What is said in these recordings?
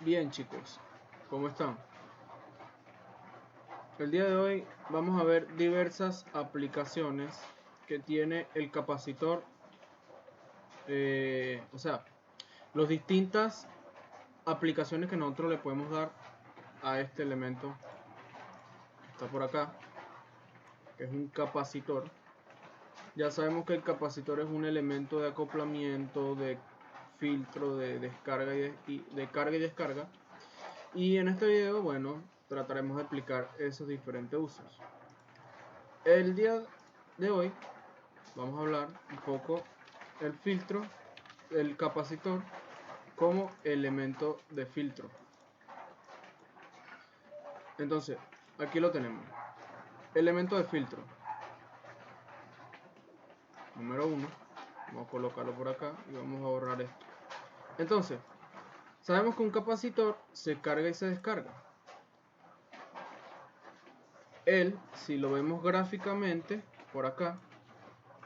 Bien, chicos, ¿cómo están? El día de hoy vamos a ver diversas aplicaciones que tiene el capacitor, o sea, las distintas aplicaciones que nosotros le podemos dar a este elemento que está por acá, que es un capacitor. Ya sabemos que el capacitor es un elemento de acoplamiento, de filtro, de descarga de carga y descarga. Y en este video, bueno, trataremos de explicar esos diferentes usos. El día de hoy vamos a hablar un poco el filtro, el capacitor como elemento de filtro. Entonces, aquí lo tenemos. Elemento de filtro. Número 1. Vamos a colocarlo por acá y vamos a borrar esto. Entonces, sabemos que un capacitor se carga y se descarga. Él, si lo vemos gráficamente, por acá,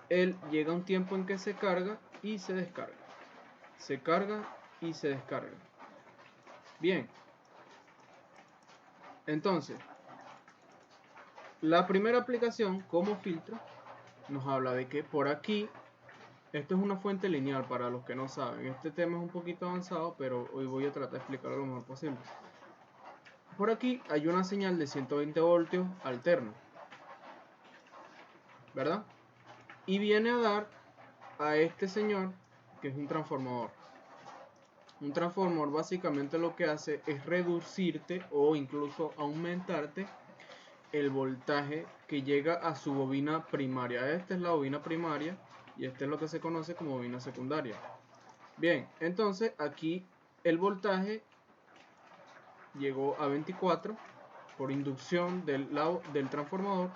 él llega un tiempo en que se carga y se descarga. Se carga y se descarga. Bien. Entonces, la primera aplicación como filtro nos habla de que por aquí, esto es una fuente lineal para los que no saben. Este tema es un poquito avanzado, pero hoy voy a tratar de explicarlo lo mejor posible. Por aquí hay una señal de 120 voltios alterna, ¿verdad? Y viene a dar a este señor, que es un transformador. Un transformador básicamente lo que hace es reducirte o incluso aumentarte el voltaje que llega a su bobina primaria. Esta es la bobina primaria y este es lo que se conoce como bobina secundaria. Bien, entonces aquí el voltaje llegó a 24 por inducción del transformador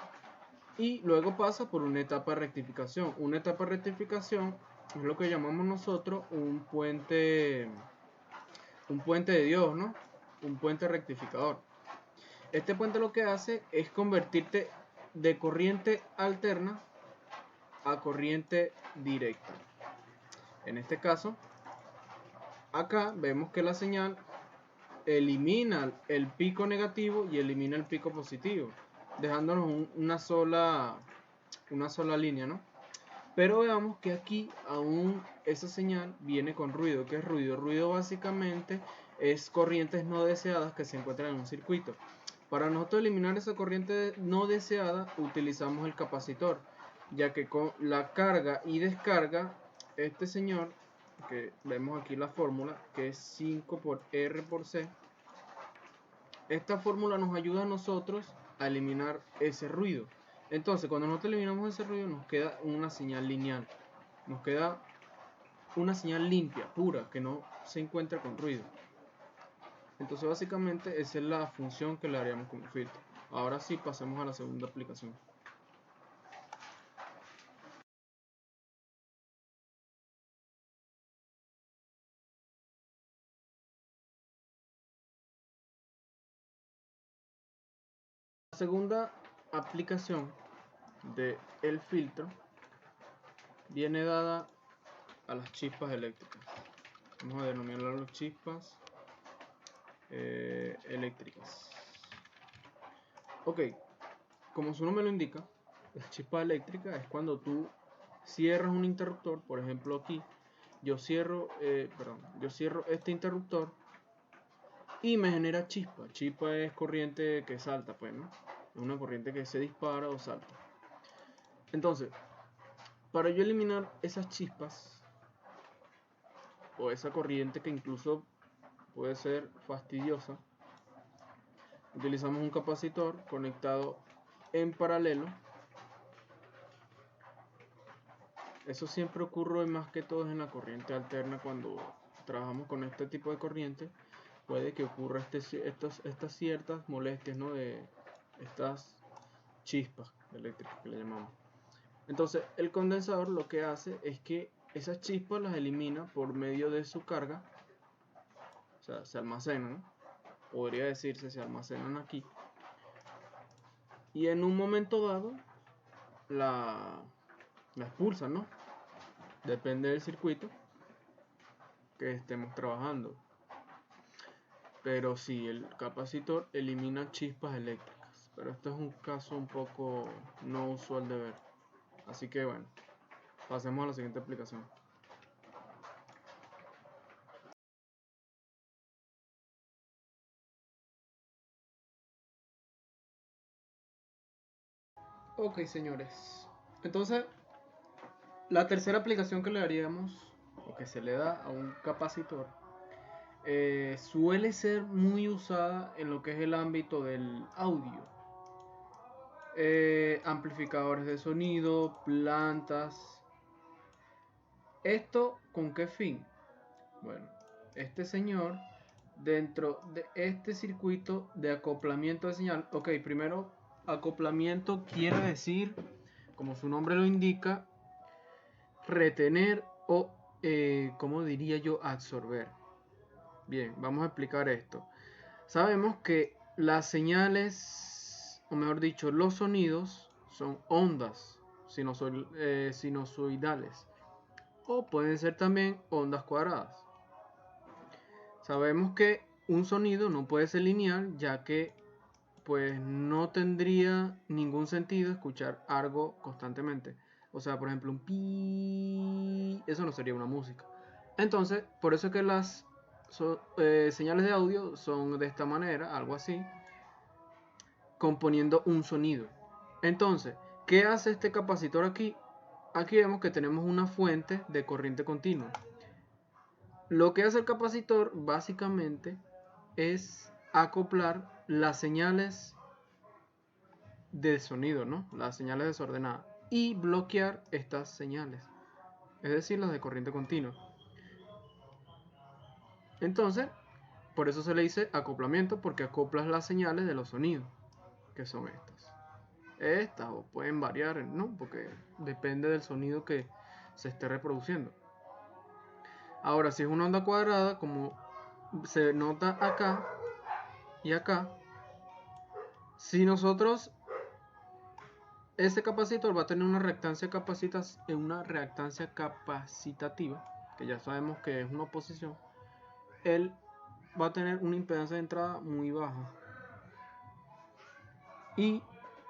y luego pasa por una etapa de rectificación. Una etapa de rectificación es lo que llamamos nosotros un puente de Dios, ¿no? Un puente rectificador. Este puente lo que hace es convertirte de corriente alterna a corriente directa. En este caso, acá vemos que la señal elimina el pico negativo y elimina el pico positivo, dejándonos una sola línea, ¿no? Pero veamos que aquí aún esa señal viene con ruido. ¿Qué es ruido? Ruido básicamente es corrientes no deseadas que se encuentran en un circuito. Para nosotros eliminar esa corriente no deseada utilizamos el capacitor, ya que con la carga y descarga, este señor, que vemos aquí la fórmula, que es 5 por R por C, esta fórmula nos ayuda a nosotros a eliminar ese ruido. Entonces, cuando nosotros eliminamos ese ruido, nos queda una señal lineal. Nos queda una señal limpia, pura, que no se encuentra con ruido. Entonces, básicamente, esa es la función que le haríamos como filtro. Ahora sí, pasemos a la segunda aplicación. La segunda aplicación del filtro viene dada a las chispas eléctricas. Vamos a denominarlas chispas eléctricas. Ok, como su nombre lo indica, la chispa eléctrica es cuando tú cierras un interruptor. Por ejemplo, aquí yo cierro este interruptor y me genera chispa. Chispa es corriente que salta, pues, ¿no? Es una corriente que se dispara o salta. Entonces, para yo eliminar esas chispas o esa corriente que incluso puede ser fastidiosa, utilizamos un capacitor conectado en paralelo. Eso siempre ocurre más que todo en la corriente alterna. Cuando trabajamos con este tipo de corriente, puede que ocurra estas ciertas molestias, ¿no? De estas chispas eléctricas que le llamamos. Entonces, el condensador lo que hace es que esas chispas las elimina por medio de su carga. O sea, se almacenan, ¿no? Podría decirse, se almacenan aquí. Y en un momento dado, la expulsan, ¿no? Depende del circuito que estemos trabajando. pero sí, el capacitor elimina chispas eléctricas. Pero este es un caso un poco no usual de ver. Así que bueno, pasemos a la siguiente aplicación. Ok, señores. Entonces, la tercera aplicación que le daríamos, o que se le da a un capacitor, suele ser muy usada en lo que es el ámbito del audio. Amplificadores de sonido, plantas. ¿Esto con qué fin? Bueno, este señor, dentro de este circuito de acoplamiento de señal, ok, primero, acoplamiento quiere decir, como su nombre lo indica, retener o, ¿cómo diría yo? Absorber. Bien, vamos a explicar esto. Sabemos que las señales, o mejor dicho, los sonidos son ondas sinusoidales o pueden ser también ondas cuadradas. Sabemos que un sonido no puede ser lineal, ya que pues no tendría ningún sentido escuchar algo constantemente. O sea, por ejemplo, un pi, eso no sería una música. Entonces, por eso es que las señales de audio son de esta manera, algo así, componiendo un sonido. Entonces, ¿qué hace este capacitor aquí? Aquí vemos que tenemos una fuente de corriente continua. Lo que hace el capacitor básicamente es acoplar las señales de sonido, ¿no? Las señales desordenadas y bloquear estas señales, es decir, las de corriente continua. Entonces, por eso se le dice acoplamiento, porque acoplas las señales de los sonidos, que son estas. Estas, o pueden variar, ¿no? Porque depende del sonido que se esté reproduciendo. Ahora, si es una onda cuadrada, como se nota acá y acá, si nosotros, ese capacitor va a tener una reactancia capacitativa, que ya sabemos que es una oposición, él va a tener una impedancia de entrada muy baja y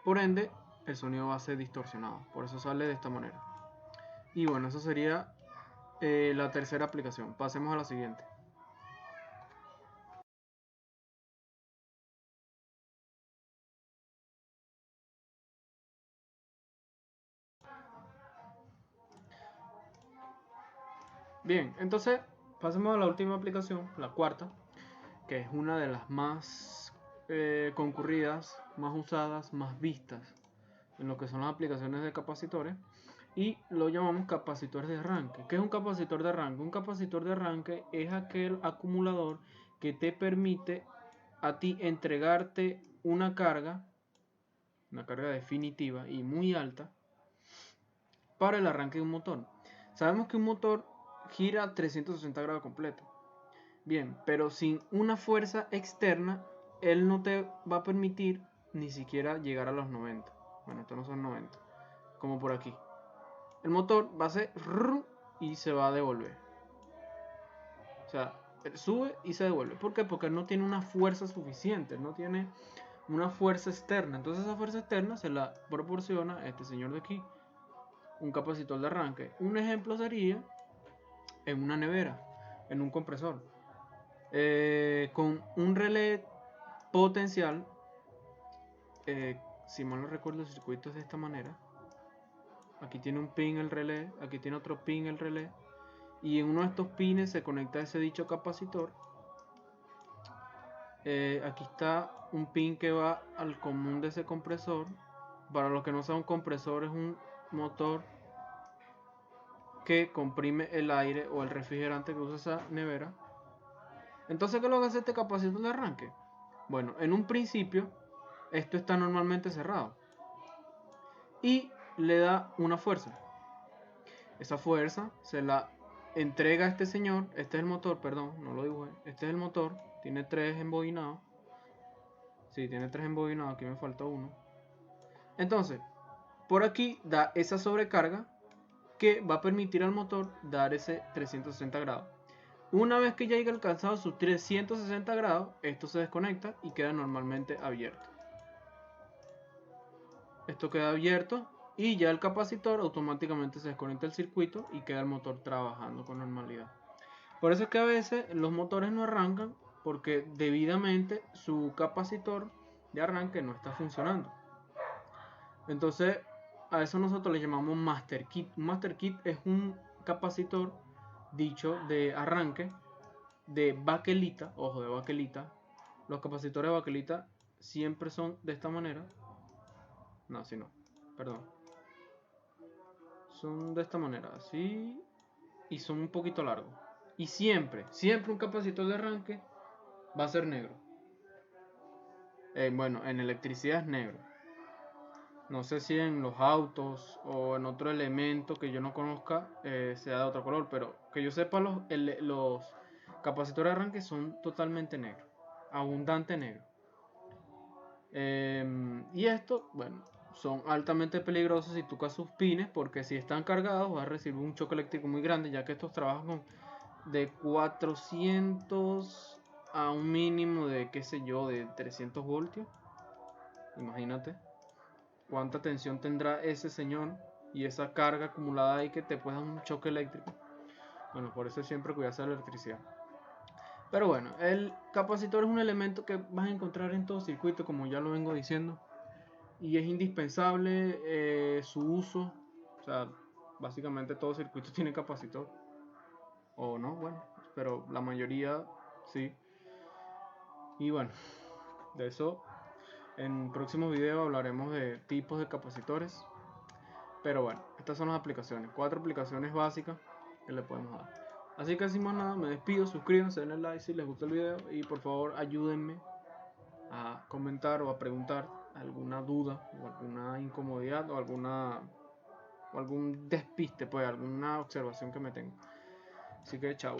por ende el sonido va a ser distorsionado, por eso sale de esta manera. Y bueno, eso sería la tercera aplicación. Pasemos a la siguiente. Bien, entonces pasemos a la última aplicación, la cuarta, que es una de las más concurridas, más usadas, más vistas en lo que son las aplicaciones de capacitores, y lo llamamos capacitores de arranque. ¿Qué es un capacitor de arranque? Un capacitor de arranque es aquel acumulador que te permite a ti entregarte una carga definitiva y muy alta para el arranque de un motor. Sabemos que un motor gira 360 grados completo. Bien, pero sin una fuerza externa, él no te va a permitir ni siquiera llegar a los 90. Bueno, estos no son 90, como por aquí. El motor va a hacer y se va a devolver. O sea, sube y se devuelve. ¿Por qué? Porque no tiene una fuerza suficiente, no tiene una fuerza externa. Entonces esa fuerza externa se la proporciona este señor de aquí, un capacitor de arranque. Un ejemplo sería en una nevera, en un compresor, con un relé potencial. Si mal no recuerdo, el circuito es de esta manera. Aquí tiene un pin el relé, aquí tiene otro pin el relé, y en uno de estos pines se conecta ese dicho capacitor. Aquí está un pin que va al común de ese compresor. Para los que no saben, un compresor es un motor que comprime el aire o el refrigerante que usa esa nevera. Entonces, ¿qué es lo que hace este capacitor de arranque? Bueno, en un principio esto está normalmente cerrado y le da una fuerza. Esa fuerza se la entrega a este señor. Este es el motor, perdón, no lo dibujé. Este es el motor, tiene 3 embobinados. Sí, tiene 3 embobinados, aquí me falta uno. Entonces, por aquí da esa sobrecarga que va a permitir al motor dar ese 360 grados. Una vez que ya haya alcanzado sus 360 grados, esto se desconecta y queda normalmente abierto. Esto queda abierto y ya el capacitor automáticamente se desconecta el circuito y queda el motor trabajando con normalidad. Por eso es que a veces los motores no arrancan porque debidamente su capacitor de arranque no está funcionando. Entonces a eso nosotros le llamamos master kit. Un master kit es un capacitor dicho de arranque de baquelita, ojo, de baquelita. Los capacitores de baquelita siempre son de esta manera. No, así no, perdón. Son de esta manera, así. Y son un poquito largos. Y siempre un capacitor de arranque va a ser negro. Bueno, en electricidad es negro. No sé si en los autos o en otro elemento que yo no conozca sea de otro color, pero que yo sepa, los capacitores de arranque son totalmente negros, abundante negro. Y esto, bueno, son altamente peligrosos si tocas sus pines, porque si están cargados vas a recibir un choque eléctrico muy grande, ya que estos trabajan con de 400 a un mínimo de, qué sé yo, de 300 voltios. Imagínate cuánta tensión tendrá ese señor y esa carga acumulada ahí que te puede dar un choque eléctrico. Bueno, por eso siempre cuidarse de la electricidad. Pero bueno, el capacitor es un elemento que vas a encontrar en todo circuito, como ya lo vengo diciendo, y es indispensable su uso. O sea, básicamente todo circuito tiene capacitor, o no, bueno, pero la mayoría sí. Y bueno, de eso en próximos videos hablaremos de tipos de capacitores. Pero bueno, estas son las aplicaciones, 4 aplicaciones básicas que le podemos dar. Así que sin más nada, me despido, suscríbanse, denle like si les gustó el video y por favor ayúdenme a comentar o a preguntar alguna duda o alguna incomodidad o algún despiste, pues alguna observación que me tenga. Así que chao.